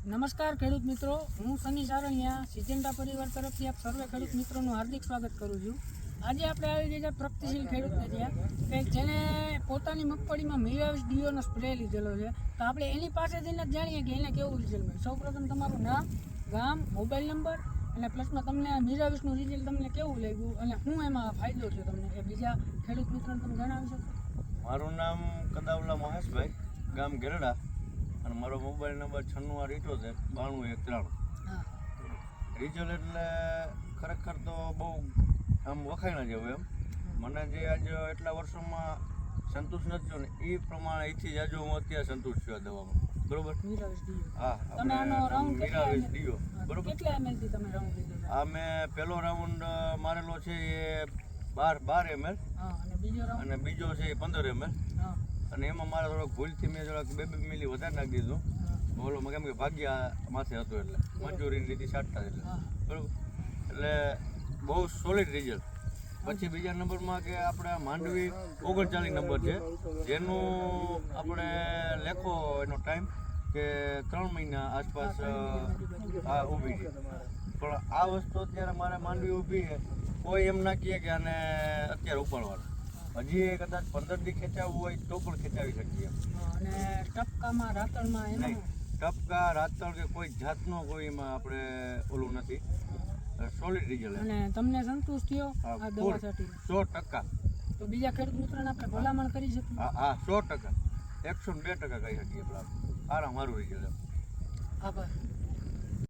નમસ્કાર ખેડૂત મિત્રો, હું સની સારણિયા સિજન્ટા પરિવાર તરફથી આપ સર્વે ખેડૂત મિત્રોનું હાર્દિક સ્વાગત કરું છું. આજે આપણે આવી ગયા પ્રગતિશીલ ખેડૂતને ત્યાં કે જેને પોતાની મગફળીમાં મિરાવિસ ડીઓનો સ્પ્રે લીધેલો છે. તો આપણે એની પાસેથી જ જાણીએ કે એને કેવું રિઝલ્ટ મળ્યું. સૌપ્રથમ તમારું નામ, ગામ, મોબાઈલ નંબર અને પ્લસમાં તમને મિરાવિસનું રિઝલ્ટ તમને કેવું લાગ્યું અને શું એમાં ફાયદો છે તમને એ બીજા ખેડૂત મિત્રોને તમે જણાવી શકો? મારું નામ કદાવલા મહેશભાઈ, ગામ ગેરડા, અને મારો મોબાઈલ નંબર 96789213. હા, રિઝલ્ટ એટલે ખરેખર તો બહુ આમ વખાણા જેવું એમ. મને જે આજે એટલા વર્ષોમાં સંતોષ નથી થયો ને એ પ્રમાણે અહીંથી જ આજે હું અત્યારે સંતુષ્ટ છું આ દવામાં. બરોબર? મિરાવિસ ડીઓ. હા, તમે આનો રાઉન્ડ મિરાવિસ ડીઓ. બરોબર. કેટલા ml થી તમે રાઉન્ડ લીધો છે? આ મેં પહેલો રાઉન્ડ મારેલો છે એ 12 ml હા, અને બીજો રાઉન્ડ? અને બીજો છે એ 15 ml. હા, અને એમાં મારે થોડોક ભૂલથી મેં થોડાક 2 મિલી વધારે નાખી દીધું. બોલો કેમ કે ભાગ્યા માથે હતું એટલે મંજૂરી લીધી સાટતા એટલે બરાબર. એટલે બહુ સોલિડ રિઝલ્ટ. પછી બીજા નંબરમાં કે આપણે માંડવી 39 નંબર છે, જેનું આપણે લેખો એનો ટાઈમ કે 3 મહિના આસપાસ આ ઊભી છે. પણ આ વસ્તુ અત્યારે મારે માંડવી ઊભી છે, કોઈ એમ ના કહે કે આને અત્યારે ઉપાડવાનું. હજી કદાચ 15 દી ખેંચાવવું હોય તો પણ ખેંચાવી શકીએ. અને ટપકામાં રાતળમાં એનું નહીં, ટપકા રાતળ કે કોઈ જાતનો કોઈ એમાં આપણે ઓલું નથી. Solid result. અને તમને સંતુષ્ટ થયો આ દવા છાંટી? 100%. તો બીજા ખેડૂત મિત્રોને આપણે ભલામણ કરી શકીએ? હા 100%, 102% કહી શકીએ આપણે. સારા મારું રિઝલ્ટ. આભાર.